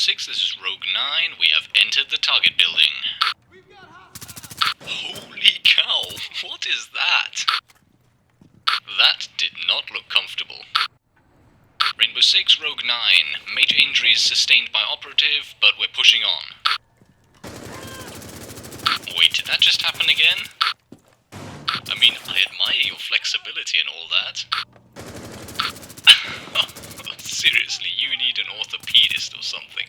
6, this is Rogue 9. We have entered the target building. Holy cow, what is that? That did not look comfortable. Rainbow 6, Rogue 9. Major injuries sustained by operative, but we're pushing on. Wait, did that just happen again? I mean, I admire your flexibility and all that. Seriously, you need an orthopedist or something.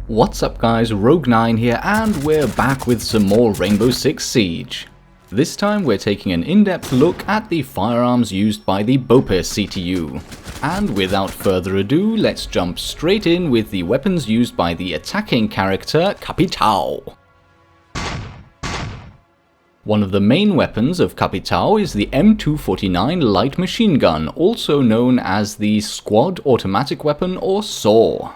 What's up guys, Rogue 9 here, and we're back with some more Rainbow Six Siege. This time we're taking an in-depth look at the firearms used by the BOPE CTU. And without further ado, let's jump straight in with the weapons used by the attacking character Capitão. One of the main weapons of Capitão is the M249 light machine gun, also known as the Squad Automatic Weapon or SAW.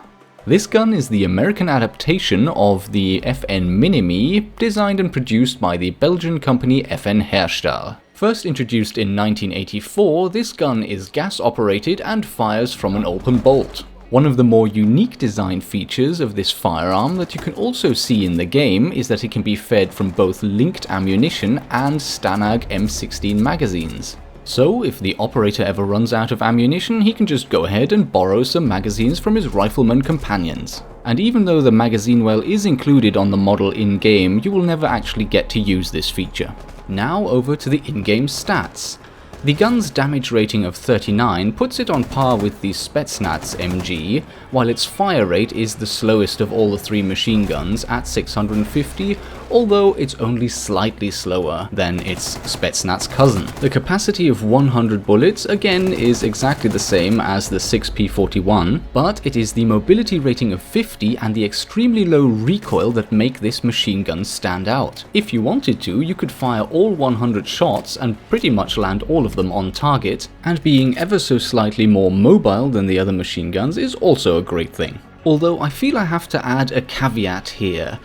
This gun is the American adaptation of the FN Minimi, designed and produced by the Belgian company FN Herstal. First introduced in 1984, this gun is gas-operated and fires from an open bolt. One of the more unique design features of this firearm that you can also see in the game is that it can be fed from both linked ammunition and Stanag M16 magazines. So, if the operator ever runs out of ammunition, he can just go ahead and borrow some magazines from his rifleman companions. And even though the magazine well is included on the model in-game, you will never actually get to use this feature. Now over to the in-game stats. The gun's damage rating of 39 puts it on par with the Spetsnaz MG, while its fire rate is the slowest of all the three machine guns at 650, although it's only slightly slower than its Spetsnaz cousin. The capacity of 100 bullets again is exactly the same as the 6P41, but it is the mobility rating of 50 and the extremely low recoil that make this machine gun stand out. If you wanted to, you could fire all 100 shots and pretty much land all of them on target, and being ever so slightly more mobile than the other machine guns is also a great thing. Although I feel I have to add a caveat here.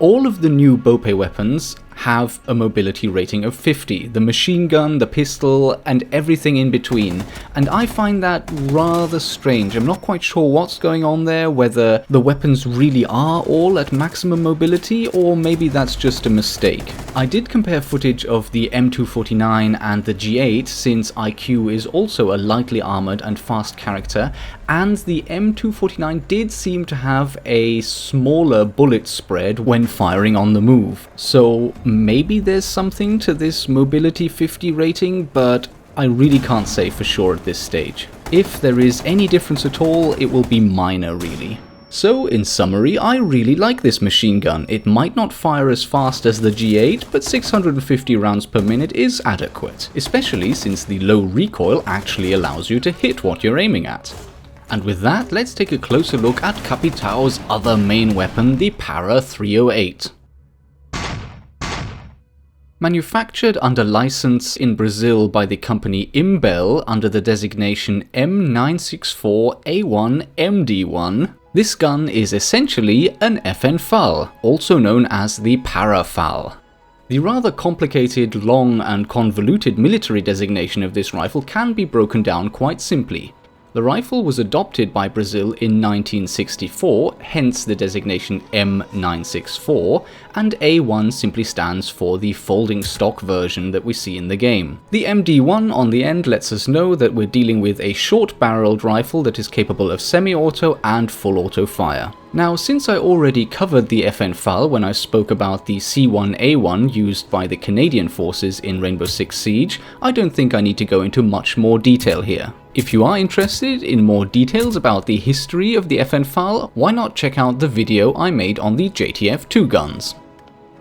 All of the new BOPE weapons have a mobility rating of 50, the machine gun, the pistol, and everything in between, and I find that rather strange. I'm not quite sure what's going on there, whether the weapons really are all at maximum mobility, or maybe that's just a mistake. I did compare footage of the M249 and the G8, since IQ is also a lightly armoured and fast character, and the M249 did seem to have a smaller bullet spread when firing on the move. So maybe there's something to this mobility 50 rating, but I really can't say for sure at this stage. If there is any difference at all, it will be minor really. So in summary, I really like this machine gun. It might not fire as fast as the G8, but 650 rounds per minute is adequate, especially since the low recoil actually allows you to hit what you're aiming at. And with that, let's take a closer look at Capitão's other main weapon, the Para 308. Manufactured under license in Brazil by the company Imbel under the designation M964A1MD1, this gun is essentially an FN FAL, also known as the Para FAL. The rather complicated, long and convoluted military designation of this rifle can be broken down quite simply. The rifle was adopted by Brazil in 1964, hence the designation M964, and A1 simply stands for the folding stock version that we see in the game. The MD1 on the end lets us know that we're dealing with a short-barreled rifle that is capable of semi-auto and full-auto fire. Now, since I already covered the FN FAL when I spoke about the C1A1 used by the Canadian forces in Rainbow Six Siege, I don't think I need to go into much more detail here. If you are interested in more details about the history of the FN FAL, why not check out the video I made on the JTF2 guns.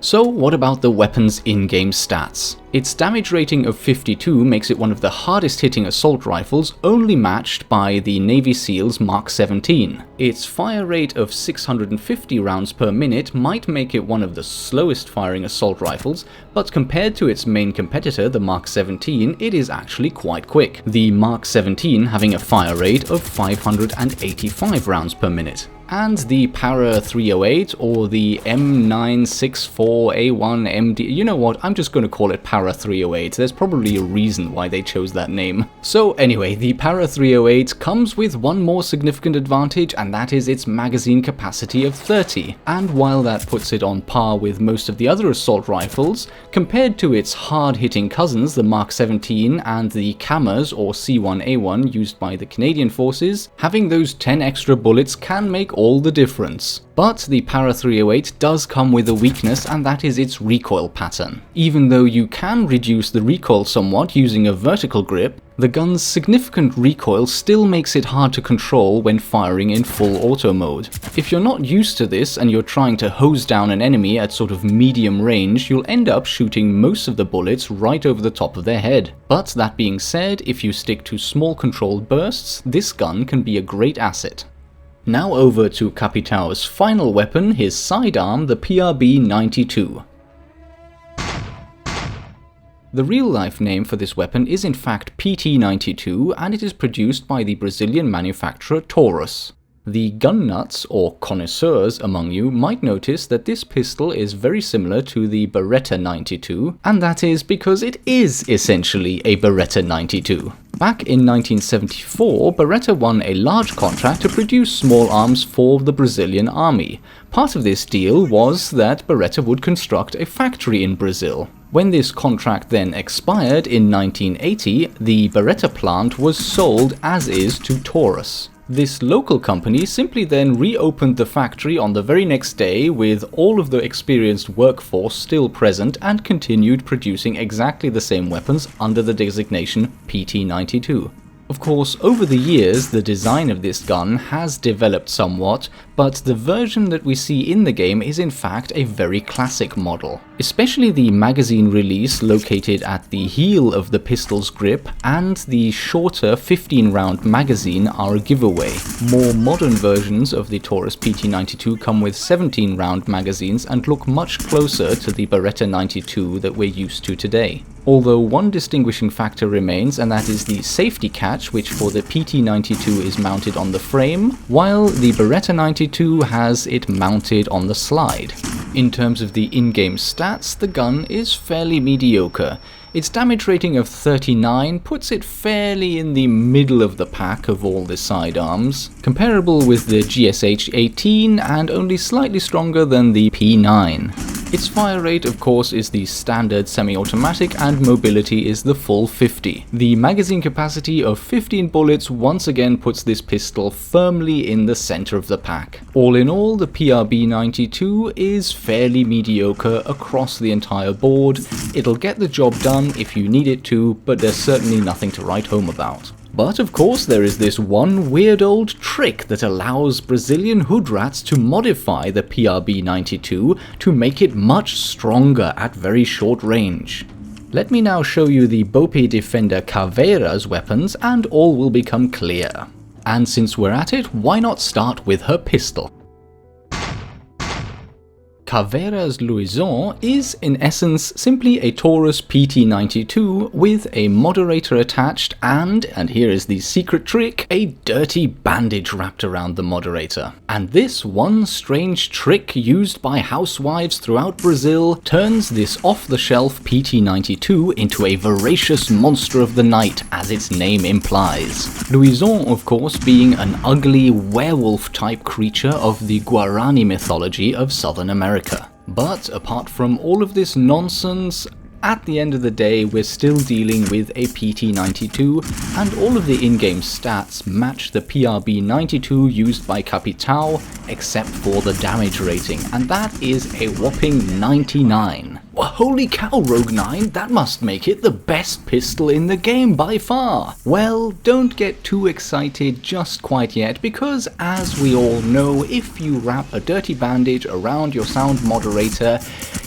So what about the weapon's in-game stats? Its damage rating of 52 makes it one of the hardest hitting assault rifles, only matched by the Navy SEAL's Mark 17. Its fire rate of 650 rounds per minute might make it one of the slowest firing assault rifles, but compared to its main competitor, the Mark 17, it is actually quite quick, the Mark 17 having a fire rate of 585 rounds per minute. And the Para 308 or the M964A1MD, you know what, I'm just going to call it Para 308, there's probably a reason why they chose that name. So anyway, the Para 308 comes with one more significant advantage, and that is its magazine capacity of 30. And while that puts it on par with most of the other assault rifles, compared to its hard-hitting cousins, the Mark 17 and the Kammers or C1A1 used by the Canadian forces, having those 10 extra bullets can make all the difference. But the Para 308 does come with a weakness, and that is its recoil pattern. Even though you can reduce the recoil somewhat using a vertical grip, the gun's significant recoil still makes it hard to control when firing in full auto mode. If you're not used to this and you're trying to hose down an enemy at sort of medium range, you'll end up shooting most of the bullets right over the top of their head. But that being said, if you stick to small controlled bursts, this gun can be a great asset. Now over to Capitão's final weapon, his sidearm, the PRB-92. The real-life name for this weapon is in fact PT-92, and it is produced by the Brazilian manufacturer Taurus. The gun nuts, or connoisseurs among you, might notice that this pistol is very similar to the Beretta 92, and that is because it is essentially a Beretta 92. Back in 1974, Beretta won a large contract to produce small arms for the Brazilian army. Part of this deal was that Beretta would construct a factory in Brazil. When this contract then expired in 1980, the Beretta plant was sold as is to Taurus. This local company simply then reopened the factory on the very next day with all of the experienced workforce still present and continued producing exactly the same weapons under the designation PT-92. Of course, over the years, the design of this gun has developed somewhat, but the version that we see in the game is in fact a very classic model. Especially the magazine release located at the heel of the pistol's grip and the shorter 15-round magazine are a giveaway. More modern versions of the Taurus PT-92 come with 17-round magazines and look much closer to the Beretta 92 that we're used to today. Although one distinguishing factor remains, and that is the safety catch, which for the PT-92 is mounted on the frame, while the Beretta 92 has it mounted on the slide. In terms of the in-game stats, the gun is fairly mediocre. Its damage rating of 39 puts it fairly in the middle of the pack of all the sidearms, comparable with the GSH-18 and only slightly stronger than the P9. Its fire rate, of course, is the standard semi-automatic and mobility is the full 50. The magazine capacity of 15 bullets once again puts this pistol firmly in the center of the pack. All in all, the PRB-92 is fairly mediocre across the entire board. It'll get the job done if you need it to, but there's certainly nothing to write home about. But of course there is this one weird old trick that allows Brazilian hood rats to modify the PRB-92 to make it much stronger at very short range. Let me now show you the BOPE defender Kuvira's weapons and all will become clear. And since we're at it, why not start with her pistol? Kuvira's Louise is, in essence, simply a Taurus PT-92 with a moderator attached and here is the secret trick, a dirty bandage wrapped around the moderator. And this one strange trick used by housewives throughout Brazil turns this off-the-shelf PT-92 into a voracious monster of the night, as its name implies. Louise, of course, being an ugly werewolf-type creature of the Guarani mythology of Southern America. But apart from all of this nonsense, at the end of the day we're still dealing with a PT-92 and all of the in-game stats match the PRB-92 used by Capitão except for the damage rating, and that is a whopping 99. Well, holy cow, Rogue 9, that must make it the best pistol in the game by far. Well, don't get too excited just quite yet, because as we all know, if you wrap a dirty bandage around your sound moderator,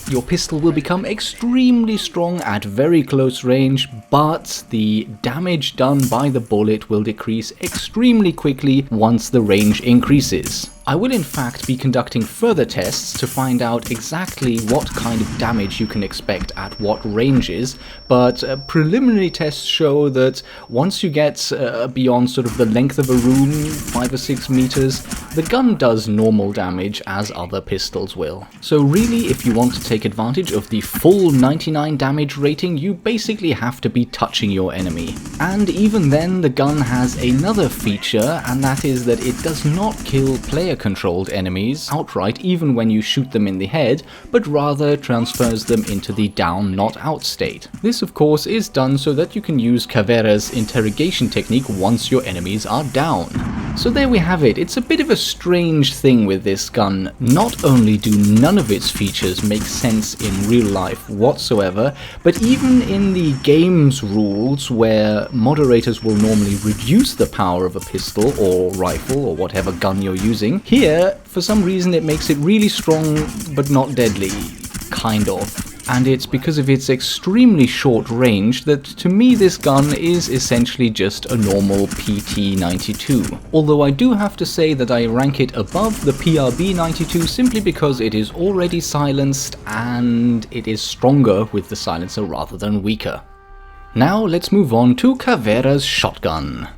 your pistol will become extremely strong at very close range, but the damage done by the bullet will decrease extremely quickly once the range increases. I will in fact be conducting further tests to find out exactly what kind of damage you can expect at what ranges, but preliminary tests show that once you get beyond sort of the length of a room, 5 or 6 meters, the gun does normal damage as other pistols will. So really, if you want to take advantage of the full 99 damage rating, you basically have to be touching your enemy. And even then, the gun has another feature, and that is that it does not kill player-controlled enemies outright even when you shoot them in the head, but rather transfers them into the down not out state. This of course is done so that you can use Kuvira's interrogation technique once your enemies are down. So there we have it. It's a bit of a strange thing with this gun. Not only do none of its features make sense in real life whatsoever, but even in the game's rules, where moderators will normally reduce the power of a pistol or rifle or whatever gun you're using, here, for some reason, it makes it really strong but not deadly. Kind of. And it's because of its extremely short range that, to me, this gun is essentially just a normal PT-92. Although I do have to say that I rank it above the PRB-92 simply because it is already silenced and it is stronger with the silencer rather than weaker. Now let's move on to Kuvira's shotgun.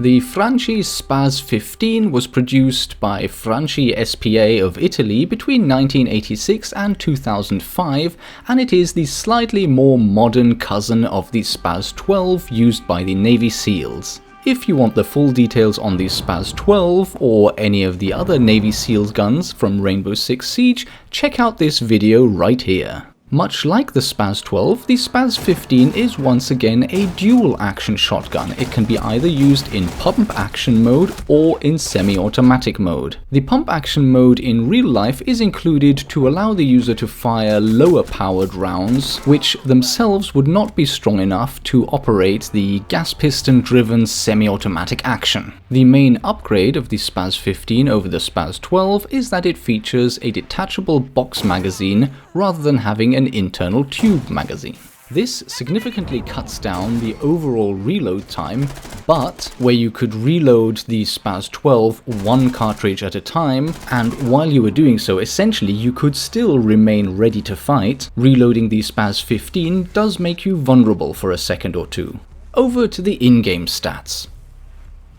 The Franchi Spaz 15 was produced by Franchi SPA of Italy between 1986 and 2005, and it is the slightly more modern cousin of the Spaz 12 used by the Navy SEALs. If you want the full details on the Spaz 12 or any of the other Navy SEALs guns from Rainbow Six Siege, check out this video right here. Much like the Spaz 12, the Spaz 15 is once again a dual-action shotgun. It can be either used in pump-action mode or in semi-automatic mode. The pump-action mode in real life is included to allow the user to fire lower-powered rounds, which themselves would not be strong enough to operate the gas piston-driven semi-automatic action. The main upgrade of the Spaz 15 over the Spaz 12 is that it features a detachable box magazine rather than having an internal tube magazine. This significantly cuts down the overall reload time, but where you could reload the Spaz 12 one cartridge at a time, and while you were doing so essentially you could still remain ready to fight, reloading the Spaz 15 does make you vulnerable for a second or two. Over to the in-game stats.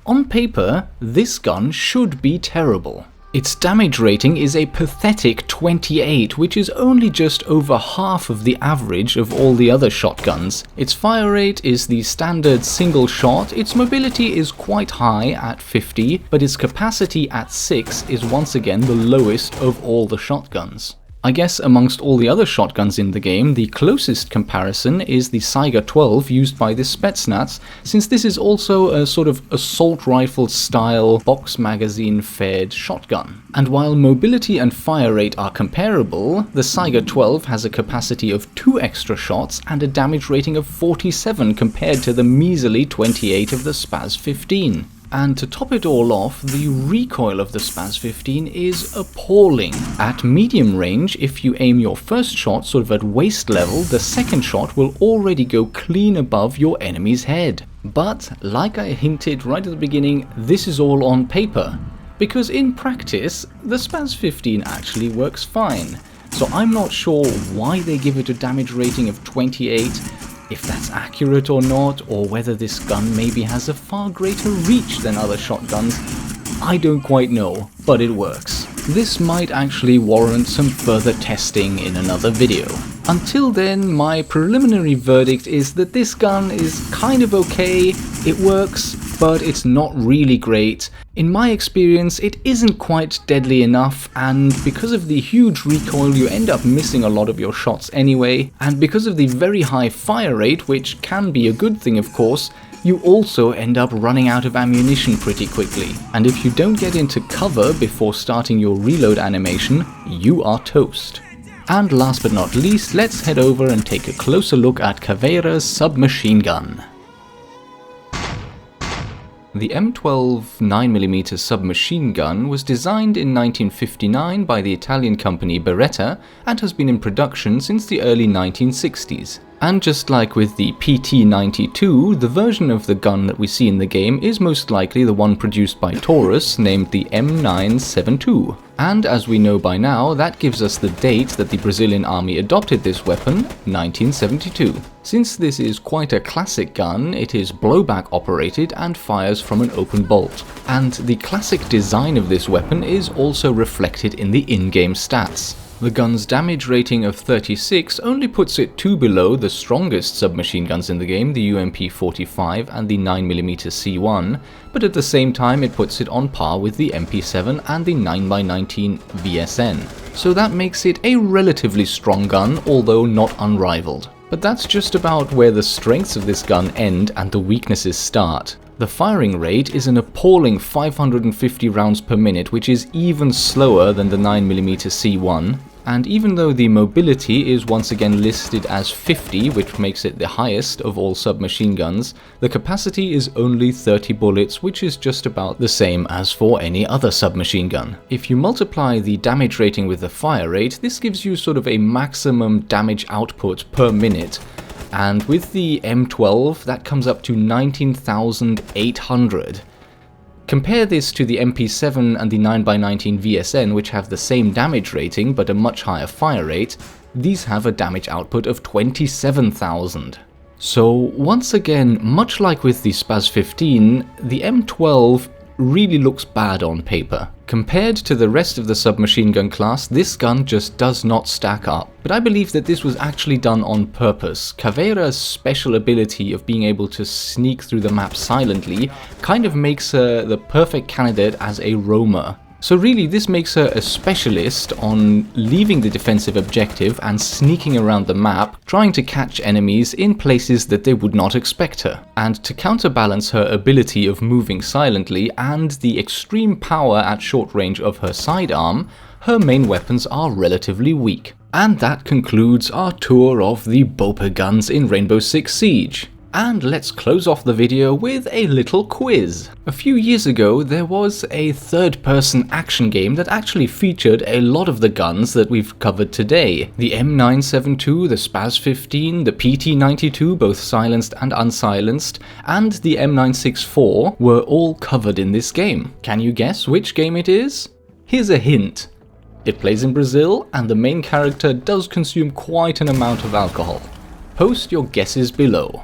On paper, this gun should be terrible. Its damage rating is a pathetic 28, which is only just over half of the average of all the other shotguns. Its fire rate is the standard single shot, its mobility is quite high at 50, but its capacity at 6 is once again the lowest of all the shotguns. I guess amongst all the other shotguns in the game, the closest comparison is the Saiga 12 used by the Spetsnaz, since this is also a sort of assault rifle style box magazine fed shotgun. And while mobility and fire rate are comparable, the Saiga 12 has a capacity of 2 extra shots and a damage rating of 47 compared to the measly 28 of the Spaz 15. And to top it all off, the recoil of the Spaz 15 is appalling. At medium range, if you aim your first shot sort of at waist level, the second shot will already go clean above your enemy's head. But, like I hinted right at the beginning, this is all on paper. Because in practice, the Spaz 15 actually works fine. So I'm not sure why they give it a damage rating of 28, if that's accurate or not, or whether this gun maybe has a far greater reach than other shotguns. I don't quite know, but it works. This might actually warrant some further testing in another video. Until then, my preliminary verdict is that this gun is kind of okay, it works, but it's not really great. In my experience, it isn't quite deadly enough, and because of the huge recoil you end up missing a lot of your shots anyway, and because of the very high fire rate, which can be a good thing of course, you also end up running out of ammunition pretty quickly. And if you don't get into cover before starting your reload animation, you are toast. And last but not least, let's head over and take a closer look at Kuvira's submachine gun. The M12 9mm submachine gun was designed in 1959 by the Italian company Beretta and has been in production since the early 1960s. And just like with the PT-92, the version of the gun that we see in the game is most likely the one produced by Taurus named the M972. And as we know by now, that gives us the date that the Brazilian army adopted this weapon, 1972. Since this is quite a classic gun, it is blowback operated and fires from an open bolt. And the classic design of this weapon is also reflected in the in-game stats. The gun's damage rating of 36 only puts it 2 below the strongest submachine guns in the game, the UMP-45 and the 9mm C1, but at the same time it puts it on par with the MP7 and the 9x19 VSN. So that makes it a relatively strong gun, although not unrivaled. But that's just about where the strengths of this gun end and the weaknesses start. The firing rate is an appalling 550 rounds per minute, which is even slower than the 9mm C1. And even though the mobility is once again listed as 50, which makes it the highest of all submachine guns, the capacity is only 30 bullets, which is just about the same as for any other submachine gun. If you multiply the damage rating with the fire rate, this gives you sort of a maximum damage output per minute. And with the M12, that comes up to 19,800. Compare this to the MP7 and the 9x19 VSN, which have the same damage rating but a much higher fire rate. These have a damage output of 27,000. So once again, much like with the Spaz 15, the M12 really looks bad on paper. Compared to the rest of the submachine gun class, this gun just does not stack up. But I believe that this was actually done on purpose. Kuvira's special ability of being able to sneak through the map silently kind of makes her the perfect candidate as a roamer. So really this makes her a specialist on leaving the defensive objective and sneaking around the map, trying to catch enemies in places that they would not expect her. And to counterbalance her ability of moving silently and the extreme power at short range of her sidearm, her main weapons are relatively weak. And that concludes our tour of the BOPE guns in Rainbow Six Siege. And let's close off the video with a little quiz. A few years ago there was a third-person action game that actually featured a lot of the guns that we've covered today. The M972, the Spaz 15, the PT-92, both silenced and unsilenced, and the M964 were all covered in this game. Can you guess which game it is? Here's a hint. It plays in Brazil and the main character does consume quite an amount of alcohol. Post your guesses below.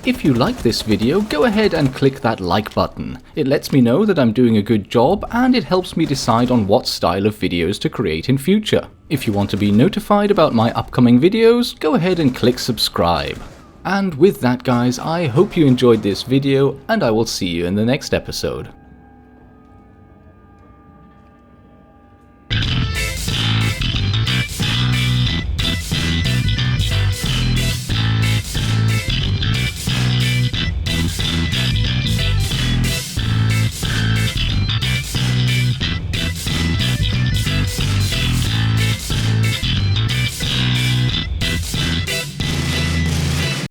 If you like this video, go ahead and click that like button. It lets me know that I'm doing a good job and it helps me decide on what style of videos to create in future. If you want to be notified about my upcoming videos, go ahead and click subscribe. And with that guys, I hope you enjoyed this video and I will see you in the next episode.